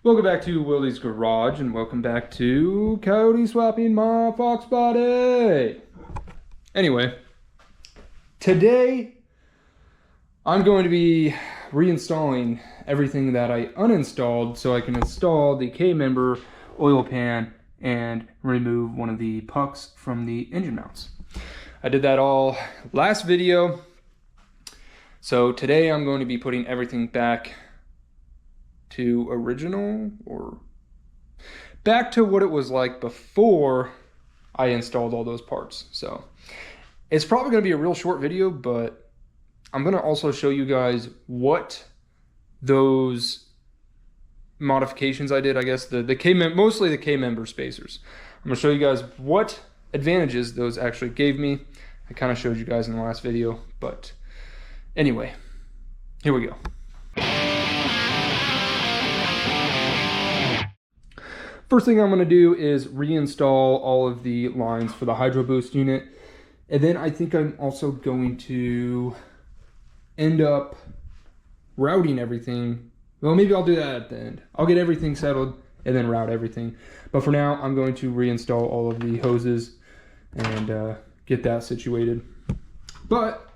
Welcome back to Willie's Garage, and welcome back to Coyote swapping my Foxbody. Anyway, today I'm going to be reinstalling everything that I uninstalled so I can install the K-member oil pan and remove one of the pucks from the engine mounts. I did that all last video, so today I'm going to be putting everything back to original, or back to what it was like before I installed all those parts. So it's probably going to be a real short video, but I'm going to also show you guys what those modifications I did, I guess mostly the K-member spacers. I'm going to show you guys what advantages those actually gave me. I kind of showed you guys in the last video, but anyway, here we go. First thing I'm going to do is reinstall all of the lines for the Hydroboost unit. And then I think I'm also going to end up routing everything. Well, maybe I'll do that at the end. I'll get everything settled and then route everything. But for now, I'm going to reinstall all of the hoses and get that situated. But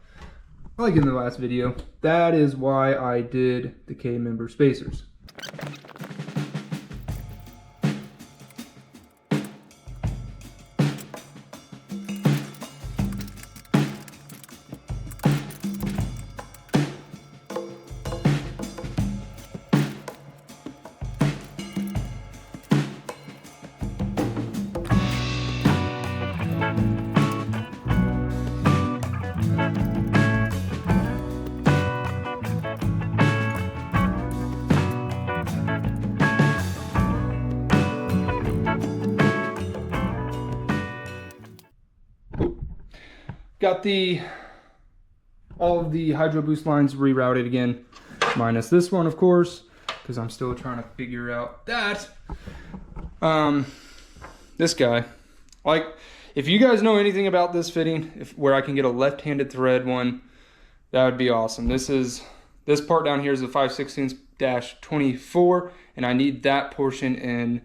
like in the last video, that is why I did the K-member spacers. Got all of the Hydroboost lines rerouted again, minus this one, of course, because I'm still trying to figure out that. This guy, like, if you guys know anything about this fitting, where I can get a left-handed thread one, that would be awesome. This part down here is a 5/16-24, and I need that portion in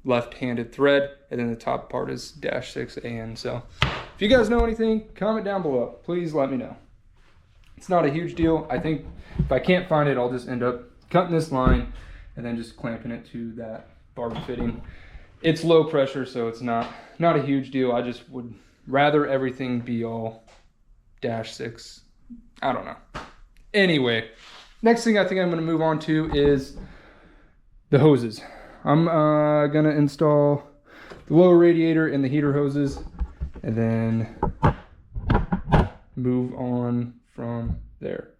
left-handed thread, and then the top part is -6 AN. So if you guys know anything, comment down below. Please let me know. It's not a huge deal. I think if I can't find it, I'll just end up cutting this line and then just clamping it to that barb fitting. It's low pressure, so it's not a huge deal. I just would rather everything be all -6. I don't know. Anyway, next thing I think I'm going to move on to is the hoses. I'm going to install the lower radiator and the heater hoses, and then move on from there.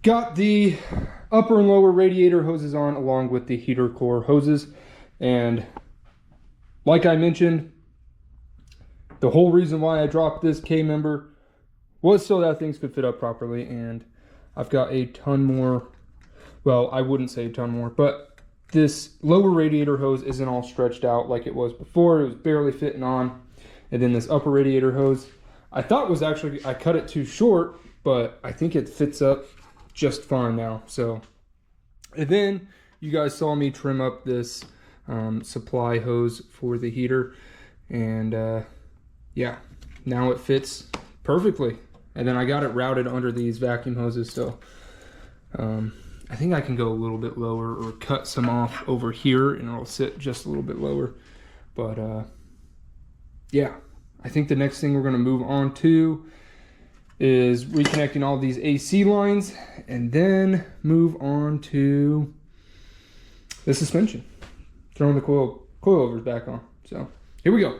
Got the upper and lower radiator hoses on along with the heater core hoses, and like I mentioned, the whole reason why I dropped this K-member was so that things could fit up properly, and I've got a ton more. Well, I wouldn't say a ton more, but this lower radiator hose isn't all stretched out like it was before. It was barely fitting on. And then this upper radiator hose, I thought was actually, I cut it too short, but I think it fits up just fine now. So, and then you guys saw me trim up this supply hose for the heater, and yeah, now it fits perfectly. And then I got it routed under these vacuum hoses, so I think I can go a little bit lower or cut some off over here and it'll sit just a little bit lower. But yeah, I think the next thing we're going to move on to is reconnecting all these AC lines, and then move on to the suspension, throwing the coilovers back on. So here we go.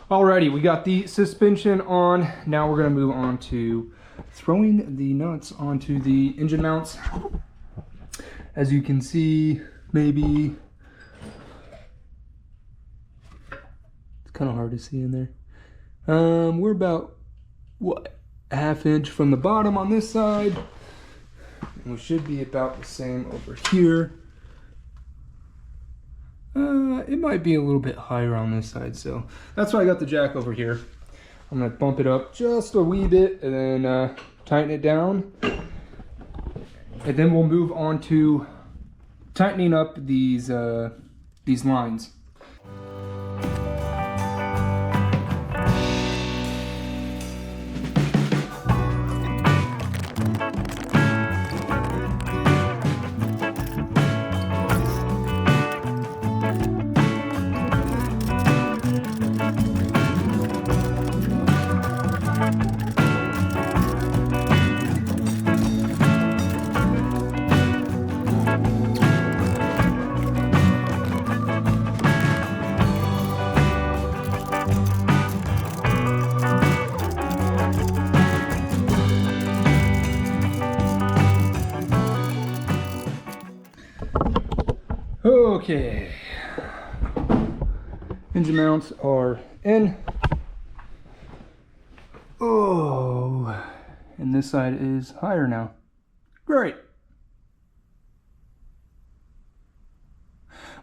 Alrighty, we got the suspension on. Now we're gonna move on to throwing the nuts onto the engine mounts. As you can see, maybe, it's kind of hard to see in there. We're about, what, a ½ inch from the bottom on this side. And we should be about the same over here. It might be a little bit higher on this side, so that's why I got the jack over here. I'm gonna bump it up just a wee bit and then tighten it down. And then we'll move on to tightening up these lines. Okay, engine mounts are in. Oh, and this side is higher now. Great.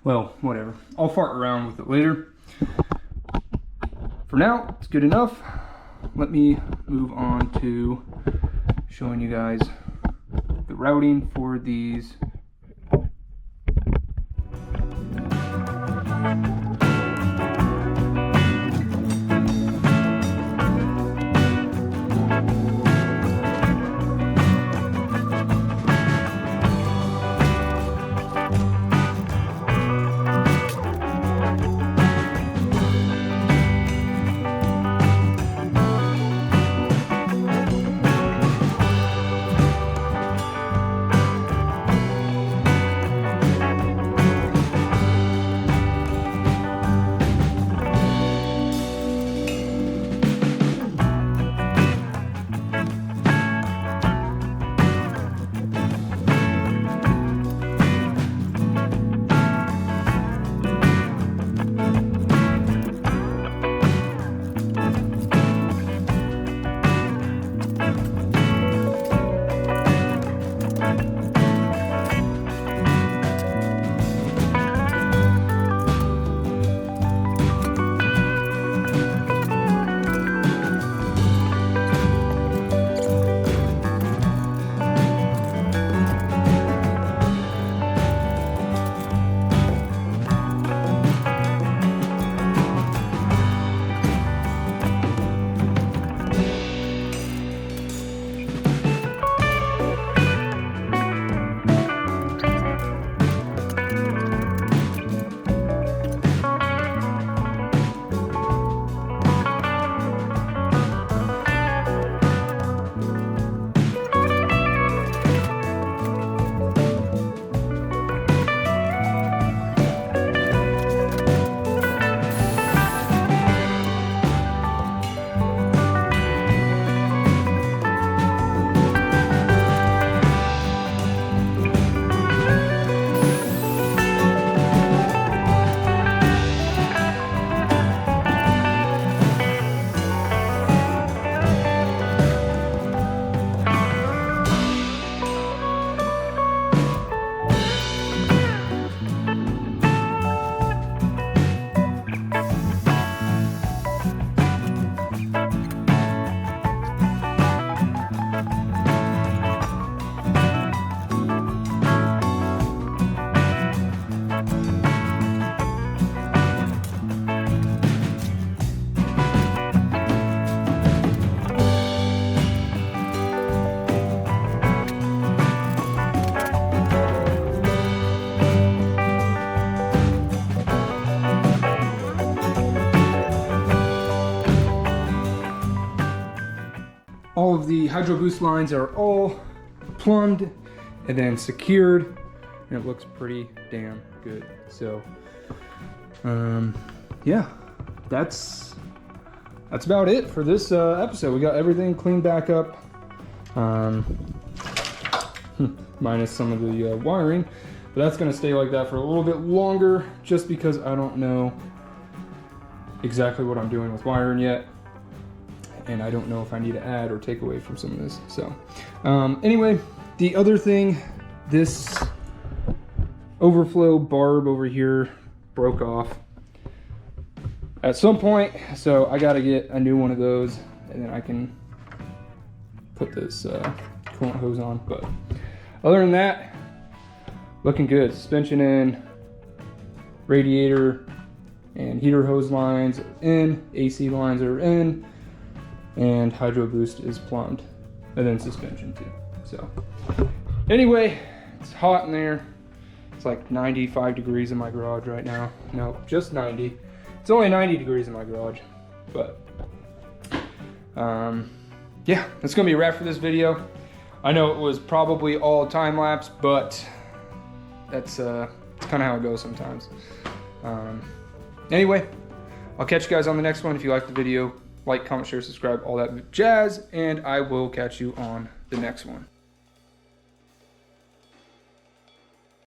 Well, whatever. I'll fart around with it later. For now, it's good enough. Let me move on to showing you guys the routing for these. of the Hydroboost lines are all plumbed and then secured, and it looks pretty damn good. So, yeah, that's about it for this episode. We got everything cleaned back up, minus some of the wiring, but that's gonna stay like that for a little bit longer, just because I don't know exactly what I'm doing with wiring yet, and I don't know if I need to add or take away from some of this. So anyway, the other thing, this overflow barb over here broke off at some point, so I got to get a new one of those, and then I can put this coolant hose on. But other than that, looking good. Suspension in, radiator and heater hose lines are in, AC lines are in, and Hydroboost is plumbed, and then suspension too. So anyway, it's hot in there. It's like 95 degrees in my garage right now. No, just 90. It's only 90 degrees in my garage, but yeah, that's gonna be a wrap for this video. I know it was probably all time lapse, but that's kind of how it goes sometimes. Anyway, I'll catch you guys on the next one. If you liked the video, like, comment, share, subscribe, all that jazz, and I will catch you on the next one.